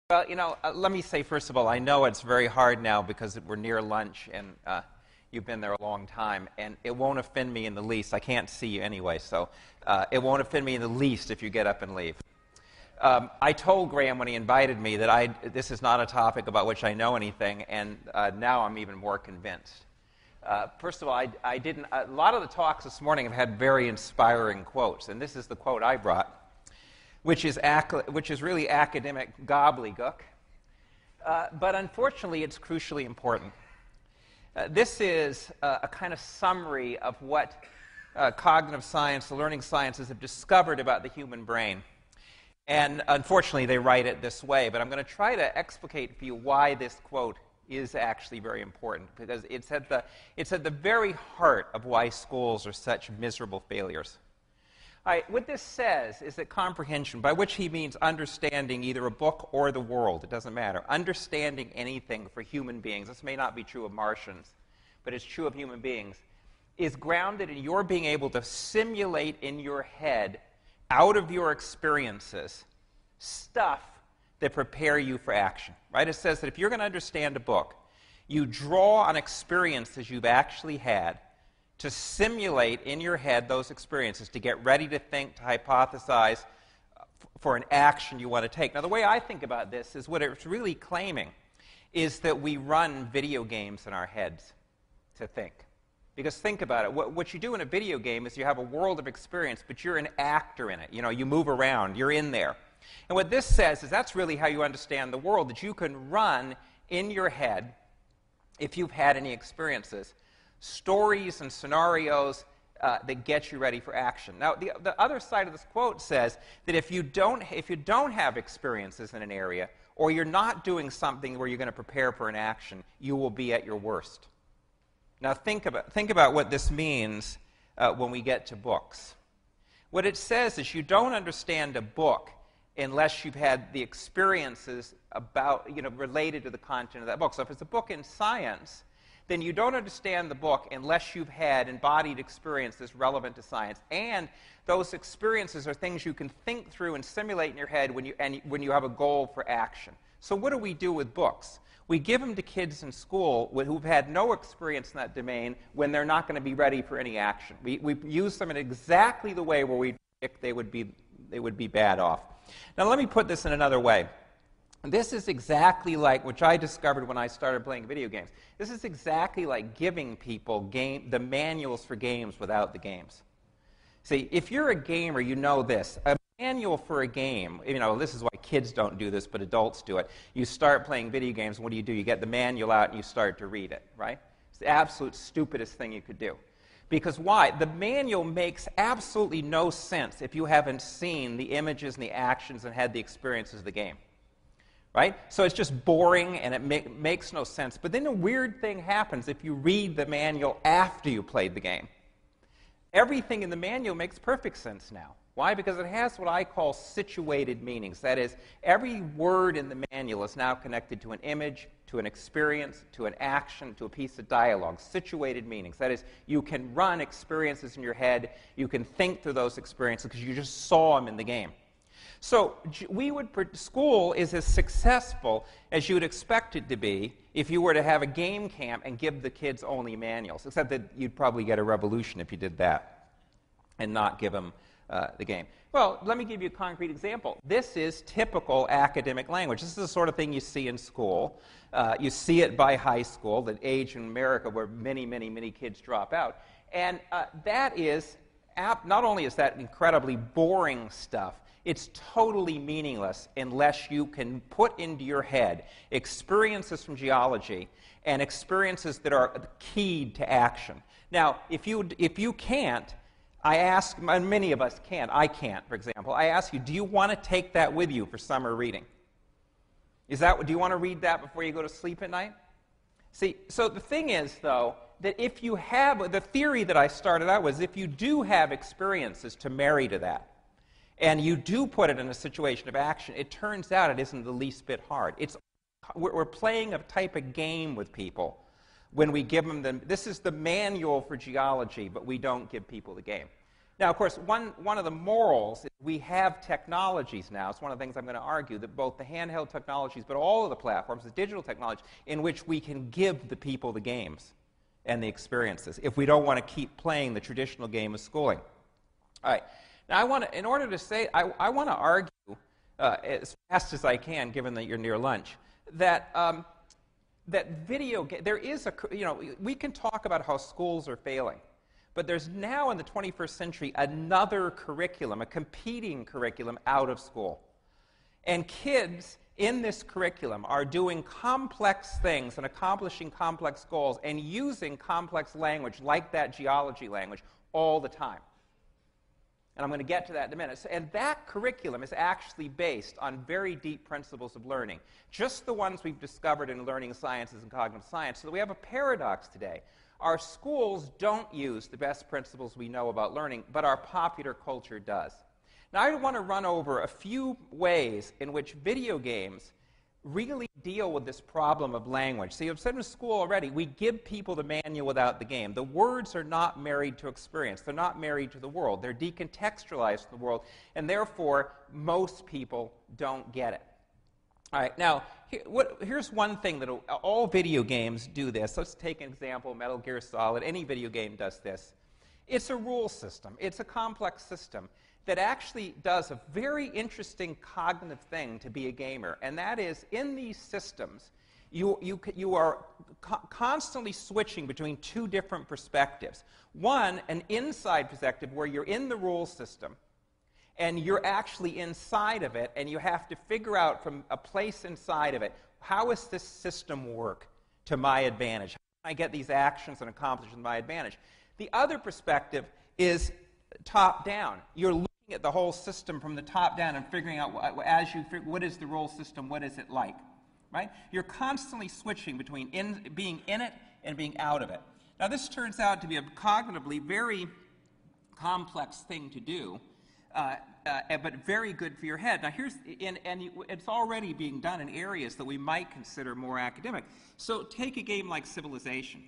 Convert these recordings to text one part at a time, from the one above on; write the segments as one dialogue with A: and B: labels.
A: Well, let me say, first of all, I know it's very hard now because we're near lunch and you've been there a long time, and it won't offend me in the least. I can't see you anyway, so it won't offend me in the least if you get up and leave. I told Graham when he invited me that this is not a topic about which I know anything, and now I'm even more convinced. First of all, a lot of the talks this morning have had very inspiring quotes, and this is the quote I brought, which is really academic gobbledygook, but unfortunately it's crucially important. This is a kind of summary of what cognitive science, the learning sciences have discovered about the human brain. And unfortunately they write it this way, but I'm going to try to explicate for you why this quote is actually very important, because it's at the very heart of why schools are such miserable failures. What this says is that comprehension, by which he means understanding either a book or the world, it doesn't matter, understanding anything for human beings, this may not be true of Martians, but it's true of human beings, is grounded in your being able to simulate in your head, out of your experiences, stuff that prepare you for action. Right? It says that if you're going to understand a book, you draw on experiences you've actually had to simulate in your head those experiences, to get ready to think, to hypothesize for an action you want to take. Now, the way I think about this is what it's really claiming is that we run video games in our heads to think. Because think about it, what you do in a video game is you have a world of experience, but you're an actor in it. You move around, you're in there. And what this says is that's really how you understand the world, that you can run in your head, if you've had any experiences, stories and scenarios that get you ready for action. Now, the other side of this quote says that if you don't have experiences in an area, or you're not doing something where you're going to prepare for an action, you will be at your worst. Now, think about what this means when we get to books. What it says is you don't understand a book unless you've had the experiences related to the content of that book. So if it's a book in science, then you don't understand the book unless you've had embodied experiences relevant to science. And those experiences are things you can think through and simulate in your head when you have a goal for action. So what do we do with books? We give them to kids in school who've had no experience in that domain when they're not going to be ready for any action. We use them in exactly the way where we think they would be bad off. Now let me put this in another way. This is exactly like, which I discovered when I started playing video games, this is exactly like giving people the manuals for games without the games. See, if you're a gamer, you know this. A manual for a game, this is why kids don't do this, but adults do it. You start playing video games, and what do? You get the manual out and you start to read it, right? It's the absolute stupidest thing you could do. Because why? The manual makes absolutely no sense if you haven't seen the images and the actions and had the experiences of the game. Right? So it's just boring and it makes no sense. But then a weird thing happens if you read the manual after you played the game. Everything in the manual makes perfect sense now. Why? Because it has what I call situated meanings. That is, every word in the manual is now connected to an image, to an experience, to an action, to a piece of dialogue. Situated meanings. That is, you can run experiences in your head, you can think through those experiences because you just saw them in the game. So school is as successful as you would expect it to be if you were to have a game camp and give the kids only manuals, except that you'd probably get a revolution if you did that and not give them the game. Well, let me give you a concrete example. This is typical academic language. This is the sort of thing you see in school. You see it by high school, the age in America where many, many, many kids drop out. And that is, not only is that incredibly boring stuff, it's totally meaningless unless you can put into your head experiences from geology and experiences that are keyed to action. Now, if you can't, I ask, and many of us can't, I can't, for example, I ask you, do you want to take that with you for summer reading? Do you want to read that before you go to sleep at night? See, so the thing is, though, that if you have, the theory that I started out was if you do have experiences to marry to that, and you do put it in a situation of action, it turns out it isn't the least bit hard. We're playing a type of game with people when we give them this is the manual for geology, but we don't give people the game. Now, of course, one of the morals is we have technologies now. It's one of the things I'm going to argue, that both the handheld technologies, but all of the platforms, the digital technology, in which we can give the people the games and the experiences if we don't want to keep playing the traditional game of schooling. All right. Now, in order to say, I want to argue as fast as I can, given that you're near lunch, that there is we can talk about how schools are failing. But there's now in the 21st century another curriculum, a competing curriculum out of school. And kids in this curriculum are doing complex things and accomplishing complex goals and using complex language like that geology language all the time. And I'm going to get to that in a minute. And that curriculum is actually based on very deep principles of learning, just the ones we've discovered in learning sciences and cognitive science. So we have a paradox today. Our schools don't use the best principles we know about learning, but our popular culture does. Now, I want to run over a few ways in which video games really deal with this problem of language. So you've said in school already, we give people the manual without the game. The words are not married to experience. They're not married to the world. They're decontextualized to the world, and therefore, most people don't get it. All right, now, here's one thing that all video games do this. Let's take an example, Metal Gear Solid. Any video game does this. It's a rule system. It's a complex system that actually does a very interesting cognitive thing to be a gamer, and that is, in these systems, you are constantly switching between two different perspectives. One, an inside perspective where you're in the rule system, and you're actually inside of it, and you have to figure out from a place inside of it, how does this system work to my advantage? How can I get these actions and accomplish to my advantage? The other perspective is top-down. You're looking at the whole system from the top down and figuring out, what is the rule system, what is it like, right? You're constantly switching between being in it and being out of it. Now, this turns out to be a cognitively very complex thing to do, but very good for your head. Now, it's already being done in areas that we might consider more academic. So take a game like Civilization.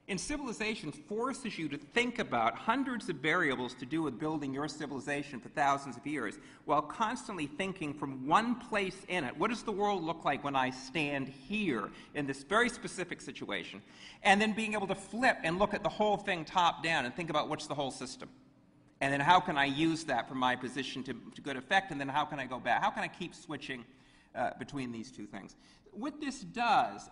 A: In Civilization, forces you to think about hundreds of variables to do with building your civilization for thousands of years, while constantly thinking from one place in it, what does the world look like when I stand here in this very specific situation? And then being able to flip and look at the whole thing top down and think about what's the whole system. And then how can I use that from my position to good effect, and then how can I go back? How can I keep switching between these two things? What this does,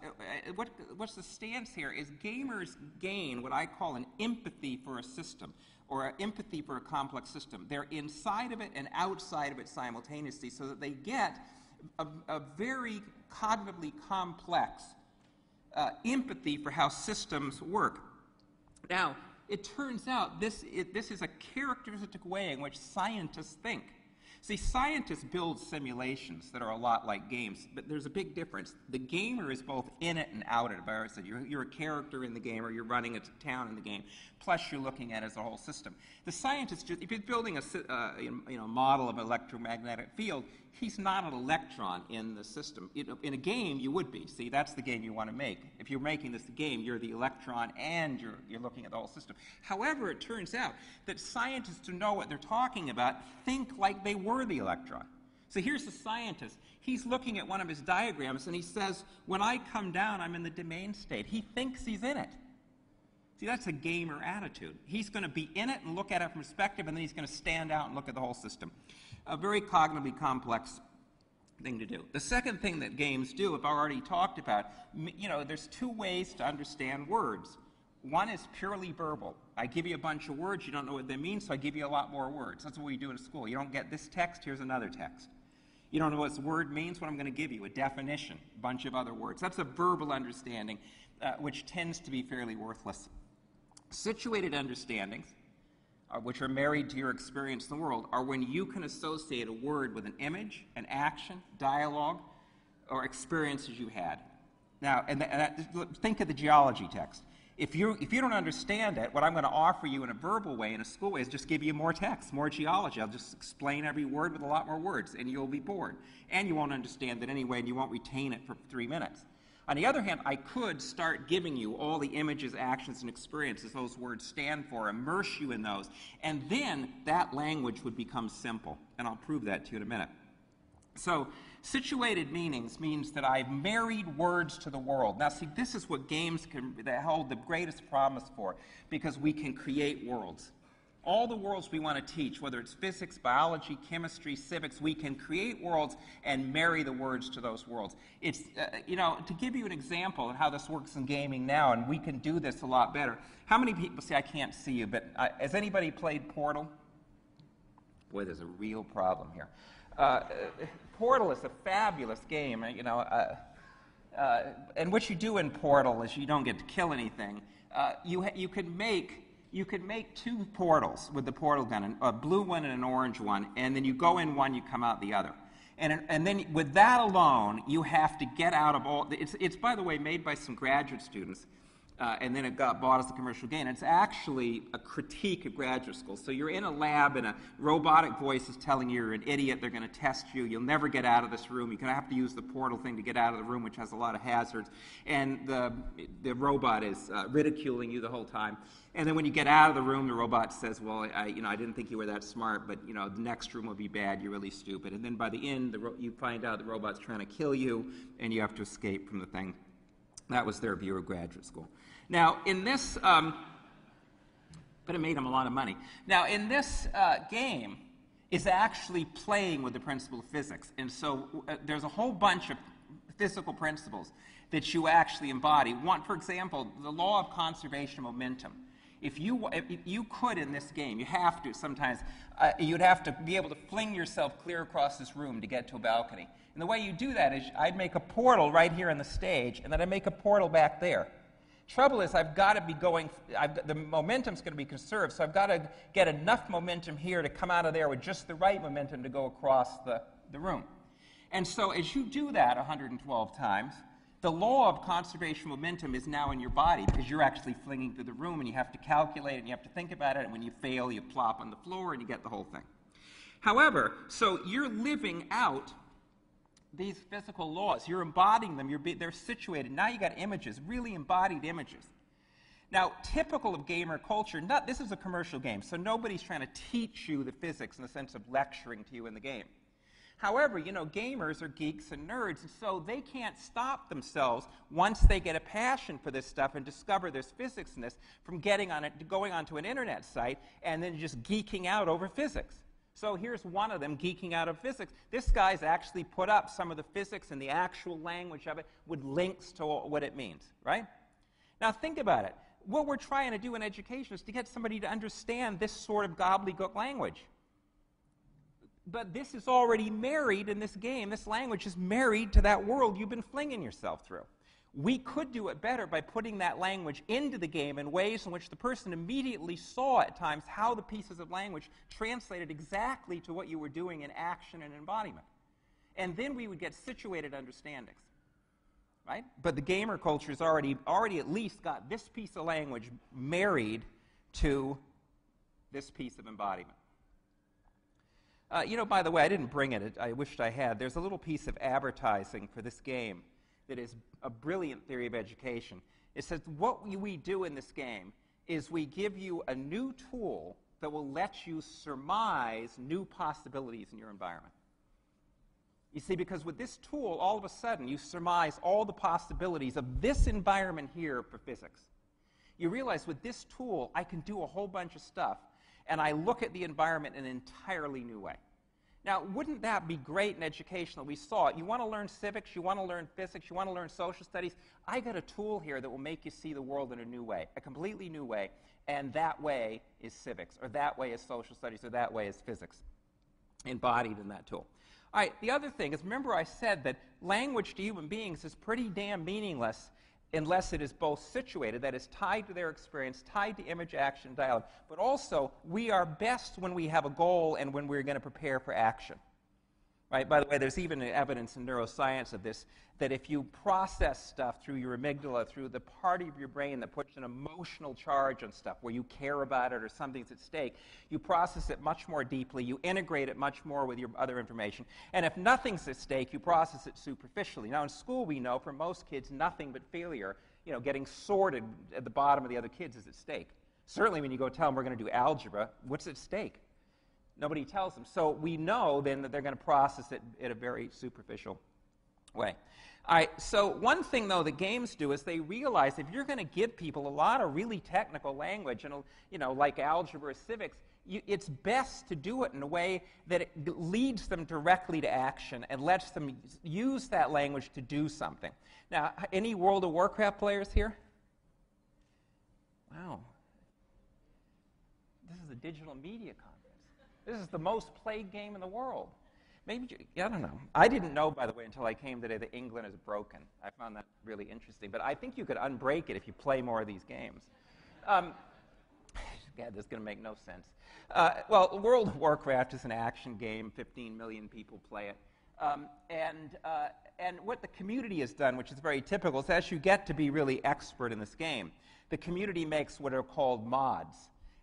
A: what's the stance here, is gamers gain what I call an empathy for a system, or an empathy for a complex system. They're inside of it and outside of it simultaneously, so that they get a very cognitively complex empathy for how systems work. Now, it turns out this is a characteristic way in which scientists think. See, scientists build simulations that are a lot like games, but there's a big difference. The gamer is both in it and out of it. So you're a character in the game, or you're running a town in the game, plus you're looking at it as a whole system. The scientist, if he's building a model of an electromagnetic field, he's not an electron in the system. In a game, you would be. See, that's the game you want to make. If you're making this game, you're the electron and you're looking at the whole system. However, it turns out that scientists who know what they're talking about think like they were the electron. So here's the scientist. He's looking at one of his diagrams, and he says, when I come down, I'm in the domain state. He thinks he's in it. See, that's a gamer attitude. He's going to be in it and look at it from perspective, and then he's going to stand out and look at the whole system. A very cognitively complex thing to do. The second thing that games do, I've already talked about, there's two ways to understand words. One is purely verbal. I give you a bunch of words, you don't know what they mean, so I give you a lot more words. That's what we do in school. You don't get this text, here's another text. You don't know what this word means, what I'm going to give you, a definition, a bunch of other words. That's a verbal understanding, which tends to be fairly worthless. Situated understandings, which are married to your experience in the world, are when you can associate a word with an image, an action, dialogue, or experiences you had. Now, think of the geology text. If you don't understand it, what I'm going to offer you in a verbal way, in a school way, is just give you more text, more geology. I'll just explain every word with a lot more words, and you'll be bored. And you won't understand it anyway, and you won't retain it for 3 minutes. On the other hand, I could start giving you all the images, actions, and experiences those words stand for, immerse you in those, and then that language would become simple. And I'll prove that to you in a minute. So, situated meanings means that I've married words to the world. Now, see, this is what games that hold the greatest promise for, because we can create worlds. All the worlds we want to teach, whether it's physics, biology, chemistry, civics, we can create worlds and marry the words to those worlds. It's, to give you an example of how this works in gaming now, and we can do this a lot better. How many people, see, I can't see you, but has anybody played Portal? Boy, there's a real problem here. Portal is a fabulous game, and what you do in Portal is you don't get to kill anything. You could make two portals with the portal gun, a blue one and an orange one, and then you go in one, you come out the other. And then with that alone, you have to get out of all... It's, by the way, made by some graduate students, and then it got bought as a commercial game. It's actually a critique of graduate school. So you're in a lab, and a robotic voice is telling you you're an idiot, they're going to test you, you'll never get out of this room, you're going to have to use the portal thing to get out of the room, which has a lot of hazards, and the robot is ridiculing you the whole time. And then when you get out of the room, the robot says, well, I didn't think you were that smart, but, the next room will be bad, you're really stupid. And then by the end, you find out the robot's trying to kill you, and you have to escape from the thing. That was their view of graduate school. Now, in this, but it made them a lot of money. Now, in this game is actually playing with the principle of physics. And so there's a whole bunch of physical principles that you actually embody. One, for example, the law of conservation of momentum. If you could in this game, you have to sometimes, you'd have to be able to fling yourself clear across this room to get to a balcony. And the way you do that is I'd make a portal right here on the stage, and then I'd make a portal back there. Trouble is, I've got to be going, the momentum's going to be conserved, so I've got to get enough momentum here to come out of there with just the right momentum to go across the room. And so as you do that 112 times, the law of conservation momentum is now in your body because you're actually flinging through the room, and you have to calculate it, and you have to think about it, and when you fail, you plop on the floor, and you get the whole thing. However, so you're living out these physical laws. You're embodying them. They're situated. Now you got images, really embodied images. Now, typical of gamer culture, this is a commercial game, so nobody's trying to teach you the physics in the sense of lecturing to you in the game. However, gamers are geeks and nerds, and so they can't stop themselves once they get a passion for this stuff and discover there's physics in this from going onto an internet site and then just geeking out over physics. So here's one of them geeking out of physics. This guy's actually put up some of the physics and the actual language of it with links to what it means, right? Now think about it. What we're trying to do in education is to get somebody to understand this sort of gobbledygook language. But this is already married in this game. This language is married to that world you've been flinging yourself through. We could do it better by putting that language into the game in ways in which the person immediately saw at times how the pieces of language translated exactly to what you were doing in action and embodiment. And then we would get situated understandings, right? But the gamer culture has already at least got this piece of language married to this piece of embodiment. By the way, I didn't bring it. I wished I had. There's a little piece of advertising for this game that is a brilliant theory of education. It says what we do in this game is we give you a new tool that will let you surmise new possibilities in your environment. You see, because with this tool, all of a sudden, you surmise all the possibilities of this environment here for physics. You realize with this tool, I can do a whole bunch of stuff, and I look at the environment in an entirely new way. Now, wouldn't that be great in education that we saw it? You want to learn civics, you want to learn physics, you want to learn social studies. I got a tool here that will make you see the world in a new way, a completely new way, and that way is civics, or that way is social studies, or that way is physics, embodied in that tool. All right, the other thing is, remember I said that language to human beings is pretty damn meaningless unless it is both situated, that is tied to their experience, tied to image, action, dialogue. But also, we are best when we have a goal and when we're going to prepare for action. Right? By the way, there's even evidence in neuroscience of this, that if you process stuff through your amygdala, through the part of your brain that puts an emotional charge on stuff, where you care about it or something's at stake, you process it much more deeply, you integrate it much more with your other information. And if nothing's at stake, you process it superficially. Now, in school, we know for most kids, nothing but failure, getting sorted at the bottom of the other kids is at stake. Certainly when you go tell them we're going to do algebra, what's at stake? Nobody tells them. So we know then that they're going to process it in a very superficial way. All right, so one thing, though, that games do is they realize if you're going to give people a lot of really technical language, and like algebra or civics, it's best to do it in a way that it leads them directly to action and lets them use that language to do something. Now, any World of Warcraft players here? Wow. This is a digital media conference. This is the most played game in the world. Maybe, I don't know. I didn't know, by the way, until I came today that England is broken. I found that really interesting. But I think you could unbreak it if you play more of these games. God, this is going to make no sense. Well, World of Warcraft is an action game. 15 million people play it. And what the community has done, which is very typical, is as you get to be really expert in this game, the community makes what are called mods.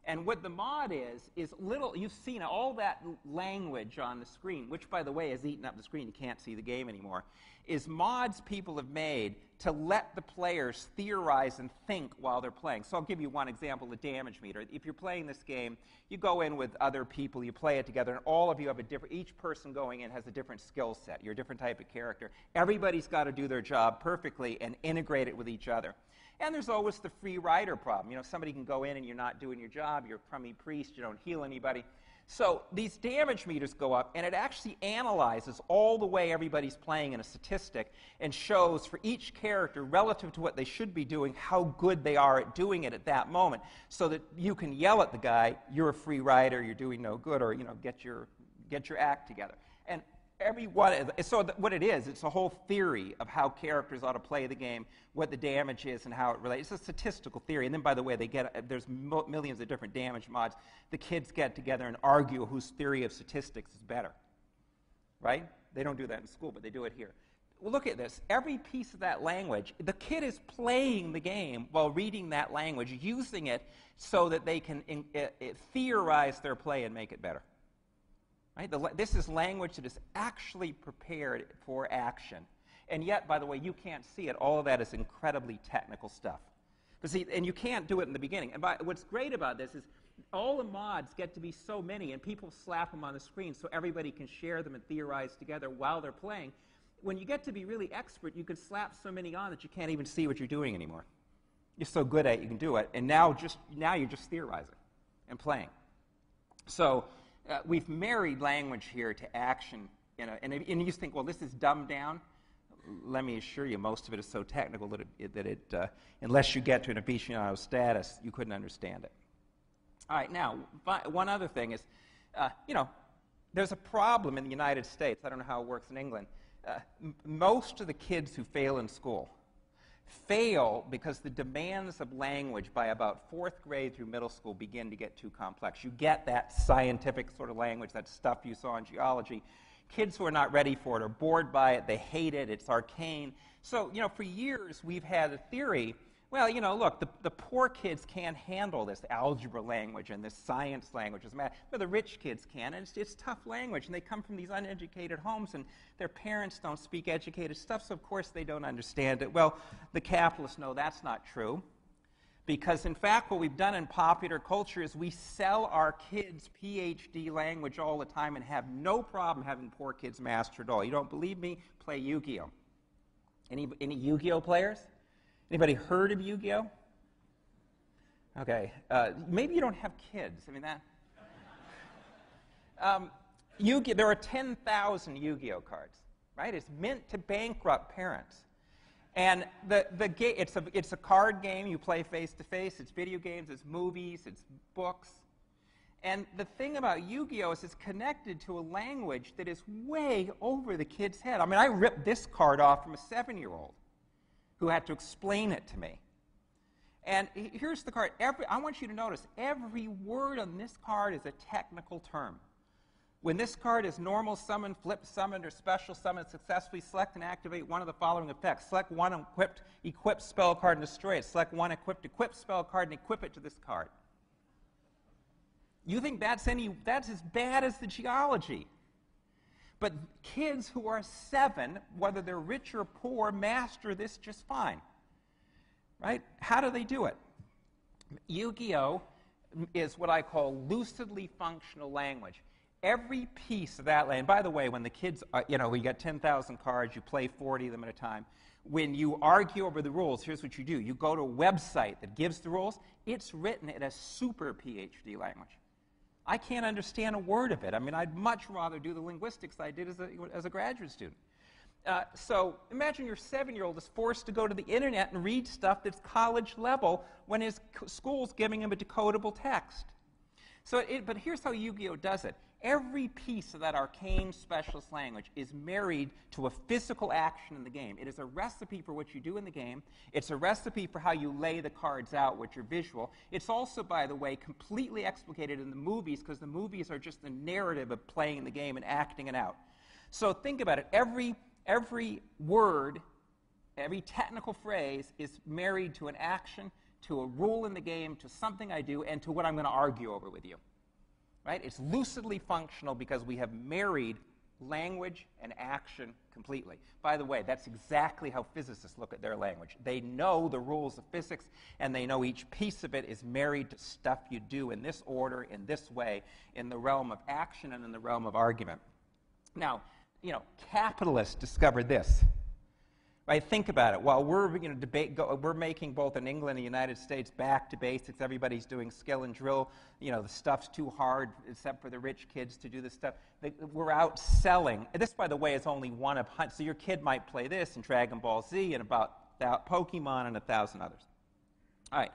A: And what the mod is little, you've seen all that language on the screen, which, by the way, has eaten up the screen. You can't see the game anymore, is mods people have made to let the players theorize and think while they're playing. So I'll give you one example, the damage meter. If you're playing this game, you go in with other people, you play it together, and all of you have a different, each person going in has a different skill set. You're a different type of character. Everybody's got to do their job perfectly and integrate it with each other. And there's always the free rider problem. Somebody can go in and you're not doing your job, you're a crummy priest, you don't heal anybody. So these damage meters go up, and it actually analyzes all the way everybody's playing in a statistic and shows for each character, relative to what they should be doing, how good they are at doing it at that moment, so that you can yell at the guy, you're a free rider, you're doing no good, or get your act together. And what it is, it's a whole theory of how characters ought to play the game, what the damage is, and how it relates. It's a statistical theory. And then, by the way, there's millions of different damage mods. The kids get together and argue whose theory of statistics is better. Right? They don't do that in school, but they do it here. Well, look at this. Every piece of that language, the kid is playing the game while reading that language, using it so that they can theorize their play and make it better. Right? This is language that is actually prepared for action. And yet, by the way, you can't see it. All of that is incredibly technical stuff. But see, and you can't do it in the beginning. And what's great about this is all the mods get to be so many, and people slap them on the screen so everybody can share them and theorize together while they're playing. When you get to be really expert, you can slap so many on that you can't even see what you're doing anymore. You're so good at it, you can do it. And now you're just theorizing and playing. So we've married language here to action, and you think, well, this is dumbed down. Let me assure you, most of it is so technical that unless you get to an aficionado status, you couldn't understand it. All right, now, one other thing is, there's a problem in the United States. I don't know how it works in England. Most of the kids who fail in school fail because the demands of language by about 4th grade through middle school begin to get too complex. You get that scientific sort of language, that stuff you saw in geology. Kids who are not ready for it are bored by it, they hate it, it's arcane. So, for years we've had a theory, well, look, the poor kids can't handle this algebra language and this science language, but the rich kids can, and it's tough language, and they come from these uneducated homes, and their parents don't speak educated stuff, so of course they don't understand it. Well, the capitalists know that's not true, because in fact what we've done in popular culture is we sell our kids PhD language all the time and have no problem having poor kids master it all. You don't believe me? Play Yu-Gi-Oh! Any Yu-Gi-Oh! Players? Anybody heard of Yu-Gi-Oh? Okay, maybe you don't have kids. I mean Yu-Gi-Oh! There are 10,000 Yu-Gi-Oh! Cards, right? It's meant to bankrupt parents. And it's a card game. You play face-to-face. It's video games. It's movies. It's books. And the thing about Yu-Gi-Oh! Is it's connected to a language that is way over the kid's head. I mean, I ripped this card off from a 7-year-old who had to explain it to me. And here's the card. I want you to notice, every word on this card is a technical term. When this card is normal summoned, flip summoned, or special summoned, successfully select and activate one of the following effects. Select one equipped spell card and destroy it. Select one equipped spell card and equip it to this card. You think that's as bad as the geology. But kids who are 7, whether they're rich or poor, master this just fine. Right? How do they do it? Yu-Gi-Oh! Is what I call lucidly functional language. Every piece of that land, by the way, when the kids, you got 10,000 cards, you play 40 of them at a time. When you argue over the rules, here's what you do. You go to a website that gives the rules. It's written in a super PhD language. I can't understand a word of it. I mean, I'd much rather do the linguistics I did as a graduate student. So imagine your 7-year-old is forced to go to the internet and read stuff that's college level when his school's giving him a decodable text. But here's how Yu-Gi-Oh! Does it. Every piece of that arcane specialist language is married to a physical action in the game. It is a recipe for what you do in the game. It's a recipe for how you lay the cards out, which are visual. It's also, by the way, completely explicated in the movies, because the movies are just the narrative of playing the game and acting it out. So think about it. Every word, every technical phrase is married to an action, to a rule in the game, to something I do, and to what I'm going to argue over with you. Right? It's lucidly functional because we have married language and action completely. By the way, that's exactly how physicists look at their language. They know the rules of physics, and they know each piece of it is married to stuff you do in this order, in this way, in the realm of action and in the realm of argument. Now, capitalists discovered this. Right? Think about it. While we're we're making both in England and the United States back to basics. Everybody's doing skill and drill. The stuff's too hard, except for the rich kids to do this stuff. We're out selling. This, by the way, is only one of hundreds. So your kid might play this and Dragon Ball Z and about Pokemon and 1,000 others. All right.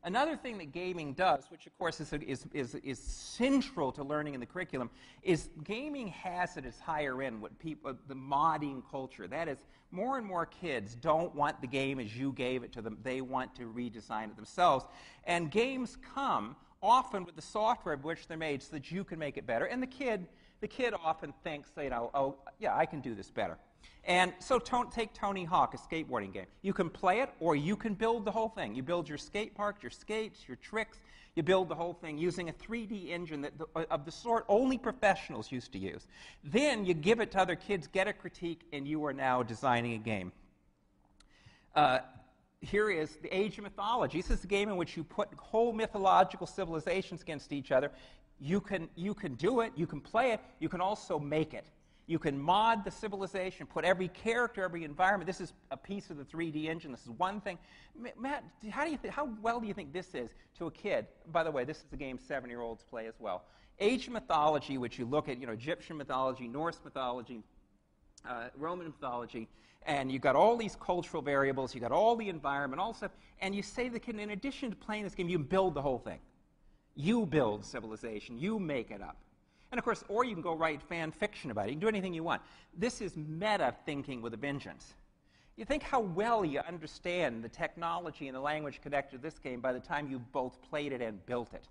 A: Another thing that gaming does, which of course is central to learning in the curriculum, is gaming has at its higher end the modding culture. That is, more and more kids don't want the game as you gave it to them. They want to redesign it themselves. And games come often with the software of which they're made so that you can make it better. And the kid often thinks, oh, yeah, I can do this better. And so take Tony Hawk, a skateboarding game. You can play it, or you can build the whole thing. You build your skate park, your skates, your tricks. You build the whole thing using a 3D engine of the sort only professionals used to use. Then you give it to other kids, get a critique, and you are now designing a game. Here is the Age of Mythology. This is a game in which you put whole mythological civilizations against each other. You can do it, you can play it, you can also make it. You can mod the civilization, put every character, every environment. This is a piece of the 3D engine. This is one thing. Matt, how well do you think this is to a kid? By the way, this is a game 7-year-olds play as well. Age of Mythology, which you look at, Egyptian mythology, Norse mythology, Roman mythology, and you've got all these cultural variables, you've got all the environment, all stuff, and you say to the kid, in addition to playing this game, you build the whole thing. You build civilization. You make it up. And of course, or you can go write fan fiction about it. You can do anything you want. This is meta thinking with a vengeance. You think how well you understand the technology and the language connected to this game by the time you've both played it and built it.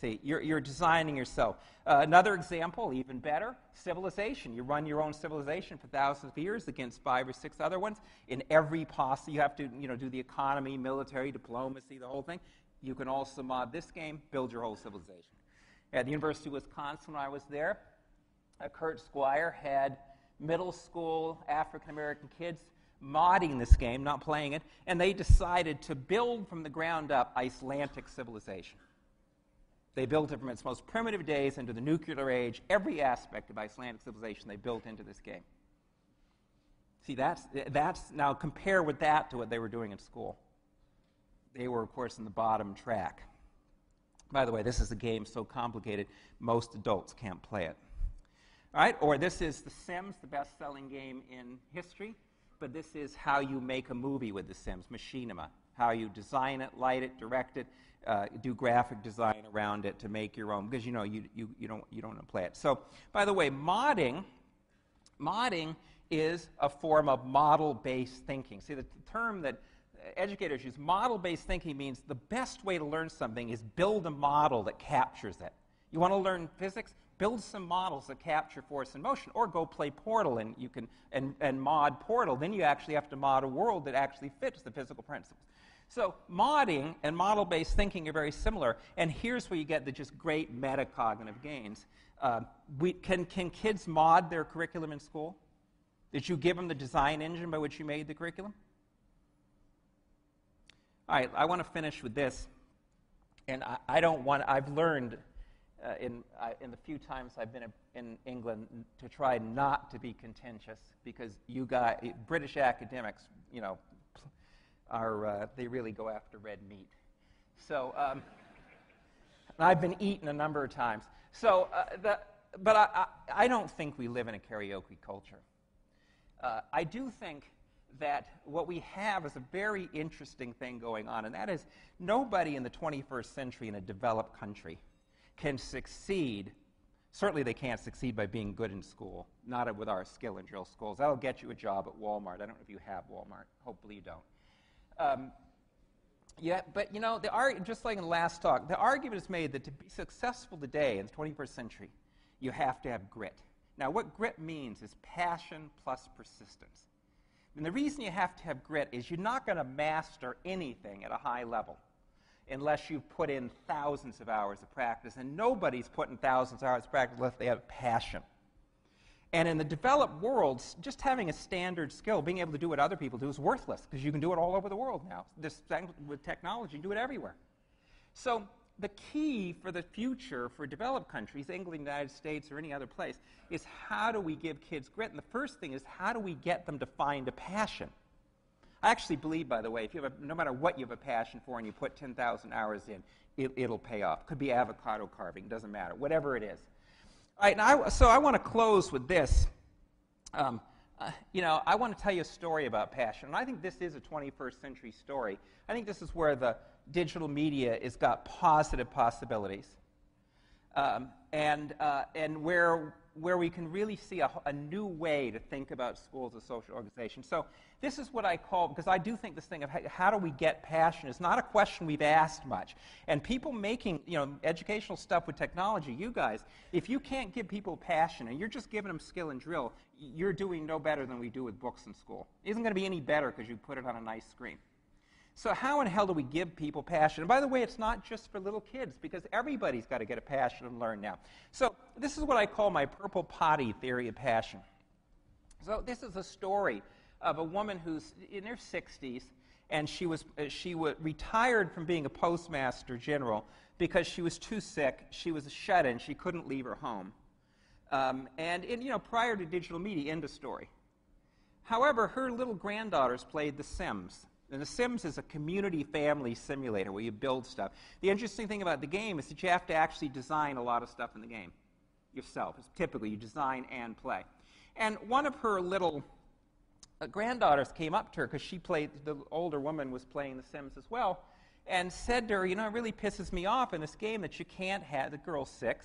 A: See, you're designing yourself. Another example, even better, civilization. You run your own civilization for thousands of years against 5 or 6 other ones. In every possible, you have to do the economy, military, diplomacy, the whole thing. You can also mod this game, build your whole civilization. At the University of Wisconsin, when I was there, Kurt Squire had middle school African-American kids modding this game, not playing it, and they decided to build from the ground up Icelandic civilization. They built it from its most primitive days into the nuclear age. Every aspect of Icelandic civilization they built into this game. See, that's now compare with that to what they were doing at school. They were, of course, in the bottom track. By the way, this is a game so complicated, most adults can't play it. All right, or this is The Sims, the best-selling game in history, but this is how you make a movie with The Sims, Machinima, how you design it, light it, direct it, do graphic design around it to make your own, because you don't want to play it. So, by the way, modding is a form of model-based thinking. See, the term that educators use, model-based thinking, means the best way to learn something is build a model that captures it. You want to learn physics? Build some models that capture force and motion, or go play Portal and you can and mod Portal. Then you actually have to mod a world that actually fits the physical principles. So modding and model-based thinking are very similar, and here's where you get the just great metacognitive gains. Can kids mod their curriculum in school? Did you give them the design engine by which you made the curriculum? All right, I want to finish with this, and I've learned in the few times I've been in England to try not to be contentious, because British academics, they really go after red meat. So, I've been eaten a number of times. So, but I don't think we live in a karaoke culture. I do think that what we have is a very interesting thing going on, and that is nobody in the 21st century in a developed country can succeed. Certainly they can't succeed by being good in school, not with our skill and drill schools. That'll get you a job at Walmart. I don't know if you have Walmart. Hopefully you don't. But just like in the last talk, the argument is made that to be successful today in the 21st century, you have to have grit. Now, what grit means is passion plus persistence. And the reason you have to have grit is you're not going to master anything at a high level unless you put in thousands of hours of practice, and nobody's putting thousands of hours of practice unless they have passion. And in the developed worlds, just having a standard skill, being able to do what other people do, is worthless, because you can do it all over the world now. With technology, you can do it everywhere. So the key for the future for developed countries, England, the United States, or any other place, is how do we give kids grit? And the first thing is, how do we get them to find a passion? I actually believe, by the way, if you have no matter what you have a passion for and you put 10,000 hours in, it'll pay off. It could be avocado carving, doesn't matter, whatever it is. All right, so I want to close with this. I want to tell you a story about passion, and I think this is a 21st century story. I think this is where the digital media has got positive possibilities, and where we can really see a new way to think about schools as social organizations. So this is what I call, because I do think this thing of how do we get passion is not a question we've asked much. And people making educational stuff with technology, you guys, if you can't give people passion and you're just giving them skill and drill, you're doing no better than we do with books in school. It isn't going to be any better because you put it on a nice screen. So how in hell do we give people passion? And by the way, it's not just for little kids, because everybody's got to get a passion and learn now. So this is what I call my purple potty theory of passion. So this is a story of a woman who's in her 60s, and she retired from being a postmaster general because she was too sick. She was a shut-in. She couldn't leave her home. Prior to digital media, end of story. However, her little granddaughters played The Sims. And The Sims is a community family simulator where you build stuff. The interesting thing about the game is that you have to actually design a lot of stuff in the game yourself. It's typically you design and play. And one of her little granddaughters came up to her because the older woman was playing The Sims as well, and said to her, it really pisses me off in this game that you can't have, the girl's 6,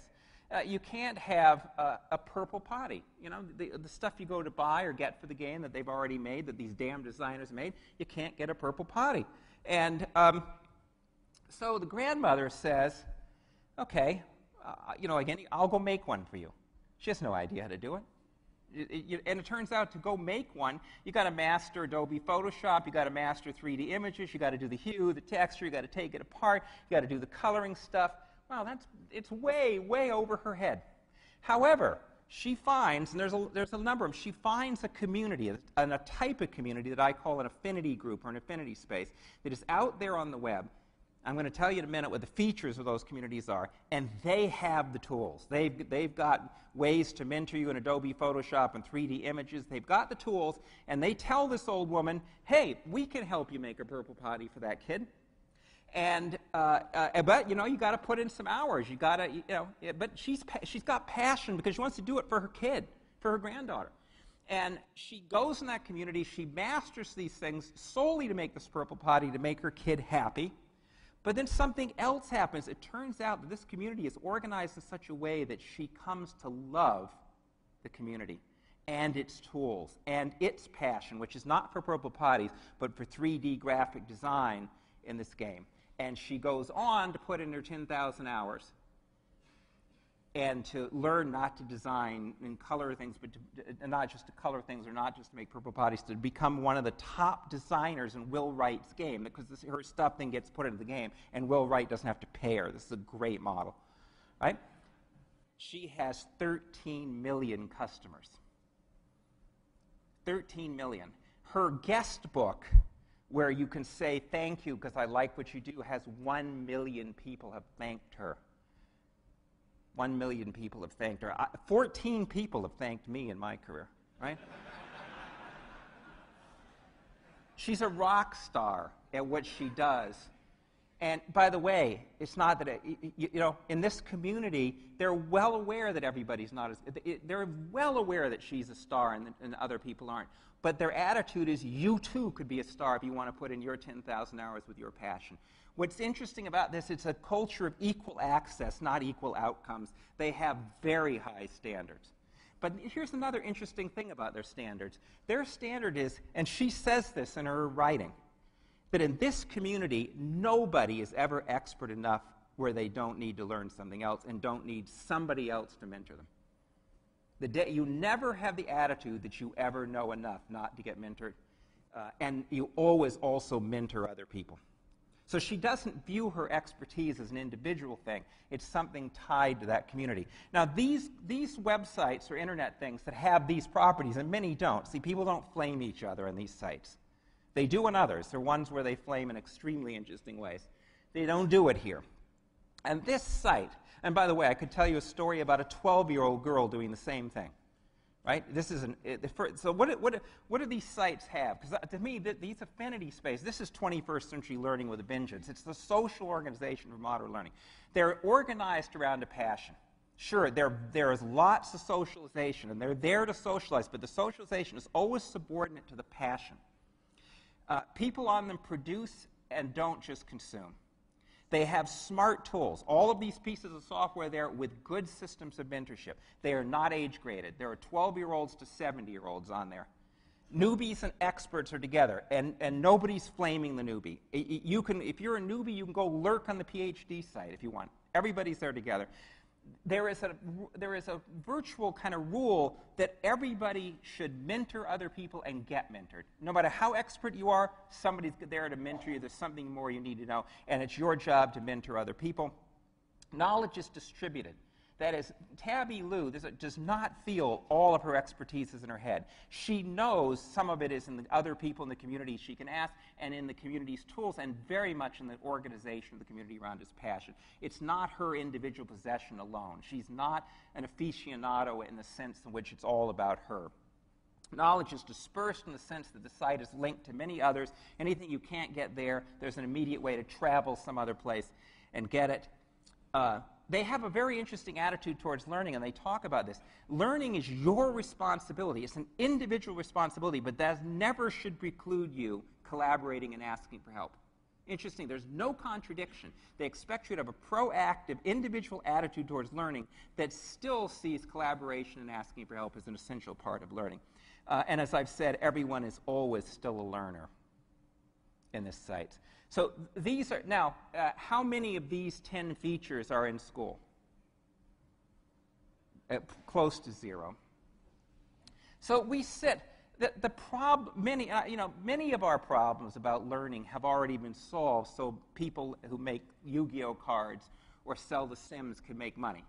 A: you can't have a purple potty. The stuff you go to buy or get for the game that they've already made, that these damn designers made, you can't get a purple potty. And so the grandmother says, okay, I'll go make one for you. She has no idea how to do it. And it turns out to go make one, you got to master Adobe Photoshop, you got to master 3D images, you got to do the hue, the texture, you got to take it apart, you got to do the coloring stuff. Wow, it's way, way over her head. However, she finds, and there's a number of them, she finds a community, and a type of community that I call an affinity group or an affinity space that is out there on the web. I'm going to tell you in a minute what the features of those communities are, and they have the tools. They've got ways to mentor you in Adobe Photoshop and 3D images. They've got the tools, and they tell this old woman, hey, we can help you make a purple potty for that kid. And but you got to put in some hours. You got to but she's got passion because she wants to do it for her kid, for her granddaughter. And she goes in that community. She masters these things solely to make this purple potty to make her kid happy. But then something else happens. It turns out that this community is organized in such a way that she comes to love the community and its tools and its passion, which is not for purple potties, but for 3D graphic design in this game. And she goes on to put in her 10,000 hours.
B: and to learn not to design and color things, but not just to color things or not just to make purple potties, to become one of the top designers in Will Wright's game, because her stuff then gets put into the game, and Will Wright doesn't have to pay her. This is a great model, right? She has 13 million customers. 13 million. Her guest book, where you can say thank you because I like what you do, has 1 million people have thanked her. 1 million people have thanked her. 14 people have thanked me in my career, right? She's a rock star at what she does. And by the way, it's not that, in this community, they're well aware that everybody's not as, they're well aware that she's a star and other people aren't. But their attitude is, you too could be a star if you want to put in your 10,000 hours with your passion. What's interesting about this, it's a culture of equal access, not equal outcomes. They have very high standards. But here's another interesting thing about their standards. Their standard is, and she says this in her writing, that in this community, nobody is ever expert enough where they don't need to learn something else and don't need somebody else to mentor them. You never have the attitude that you ever know enough not to get mentored, and you always also mentor other people. So she doesn't view her expertise as an individual thing. It's something tied to that community. Now, these websites or internet things that have these properties, and many don't. See, people don't flame each other on these sites. They do in others. There are ones where they flame in extremely interesting ways. They don't do it here. And this site, and by the way, I could tell you a story about a 12-year-old girl doing the same thing. Right? This is so what do these sites have? Because to me, these affinity space, this is 21st century learning with a vengeance. It's the social organization for modern learning. They're organized around a passion. Sure, there is lots of socialization, and they're there to socialize, but the socialization is always subordinate to the passion. People on them produce and don't just consume. They have smart tools. All of these pieces of software there with good systems of mentorship. They are not age-graded. There are 12-year-olds to 70-year-olds on there. Newbies and experts are together, and nobody's flaming the newbie. If you're a newbie, you can go lurk on the PhD site if you want. Everybody's there together. There is a virtual kind of rule that everybody should mentor other people and get mentored. No matter how expert you are, somebody's there to mentor you. There's something more you need to know, and it's your job to mentor other people. Knowledge is distributed. That is, Tabby Lou does not feel all of her expertise is in her head. She knows some of it is in the other people in the community she can ask, and in the community's tools, and very much in the organization of the community around his passion. It's not her individual possession alone. She's not an aficionado in the sense in which it's all about her. Knowledge is dispersed in the sense that the site is linked to many others. Anything you can't get there, there's an immediate way to travel some other place and get it. They have a very interesting attitude towards learning, and they talk about this. Learning is your responsibility. It's an individual responsibility, but that never should preclude you collaborating and asking for help. Interesting. There's no contradiction. They expect you to have a proactive, individual attitude towards learning that still sees collaboration and asking for help as an essential part of learning. And as I've said, everyone is always still a learner in this site. So these are, now, how many of these 10 features are in school? Close to zero. So we sit, many of our problems about learning have already been solved, so people who make Yu-Gi-Oh cards or sell The Sims can make money.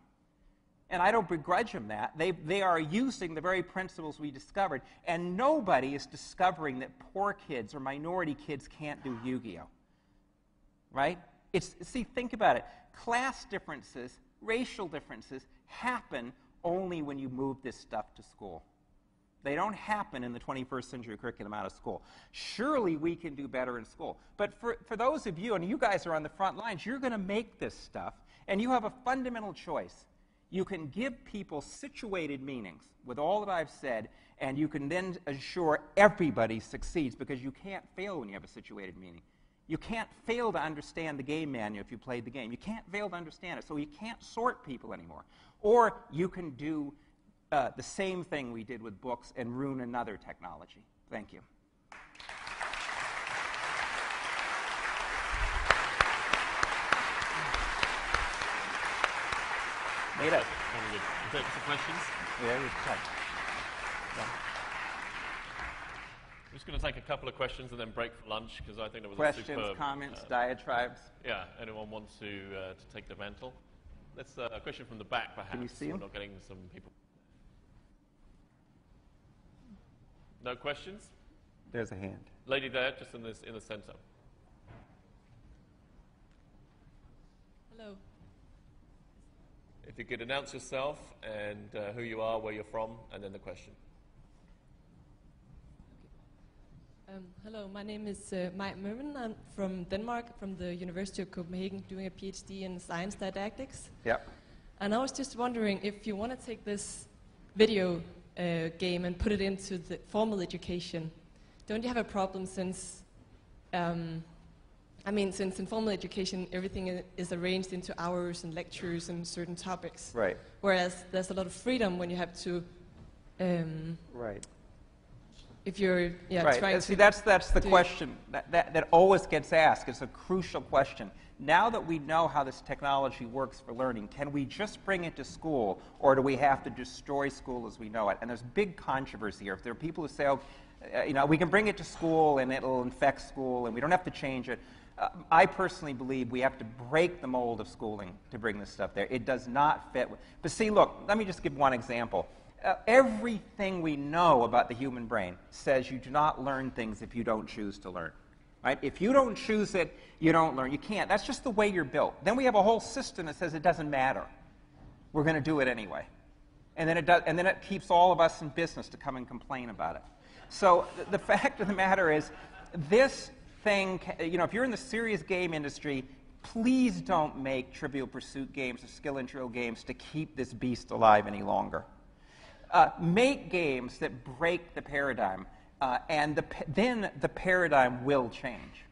B: And I don't begrudge them that. They are using the very principles we discovered, and nobody is discovering that poor kids or minority kids can't do Yu-Gi-Oh. Right? See, think about it. Class differences, racial differences happen only when you move this stuff to school. They don't happen in the 21st century curriculum out of school. Surely we can do better in school. But for those of you, and you guys are on the front lines, you're going to make this stuff, and you have a fundamental choice. You can give people situated meanings with all that I've said, and you can then assure everybody succeeds, because you can't fail when you have a situated meaning. You can't fail to understand the game manual if you played the game. You can't fail to understand it, so you can't sort people anymore. Or you can do the same thing we did with books and ruin another technology. Thank you. Made it.
C: Very good. Take some questions.
B: Yeah, we check.
C: I'm just going to take a couple of questions and then break for lunch because I think there was
B: Questions,
C: a superb...
B: comments, diatribes.
C: Yeah, anyone want to take the mantle? Let's a question from the back, perhaps.
B: Can you see him?
C: We're not getting some people. No questions?
B: There's a hand.
C: Lady there, just in the center.
D: Hello.
C: If you could announce yourself and who you are, where you're from, and then the question.
D: Hello, my name is Maj Møven. I'm from Denmark, from the University of Copenhagen, doing a PhD in science didactics.
B: Yep.
D: And I was just wondering if you want to take this video game and put it into the formal education, don't you have a problem since, since in formal education everything is arranged into hours and lectures and certain topics.
B: Right.
D: Whereas there's a lot of freedom when you have to
B: Right.
D: if you're
B: Right.
D: trying
B: See,
D: to...
B: that's the question that always gets asked. It's a crucial question. Now that we know how this technology works for learning, can we just bring it to school, or do we have to destroy school as we know it? And there's big controversy here. If there are people who say, we can bring it to school and it'll infect school and we don't have to change it. I personally believe we have to break the mold of schooling to bring this stuff there. It does not fit. But see, look, let me just give one example. Everything we know about the human brain says you do not learn things if you don't choose to learn. Right? If you don't choose it, you don't learn. You can't. That's just the way you're built. Then we have a whole system that says it doesn't matter. We're going to do it anyway. And then it keeps all of us in business to come and complain about it. So the fact of the matter is, this thing, if you're in the serious game industry, please don't make Trivial Pursuit games or skill and drill games to keep this beast alive any longer. Make games that break the paradigm, and then the paradigm will change.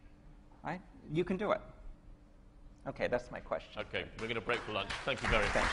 B: Right? You can do it. Okay, that's my question.
C: Okay, we're going to break for lunch. Thank you very much.
B: Thanks.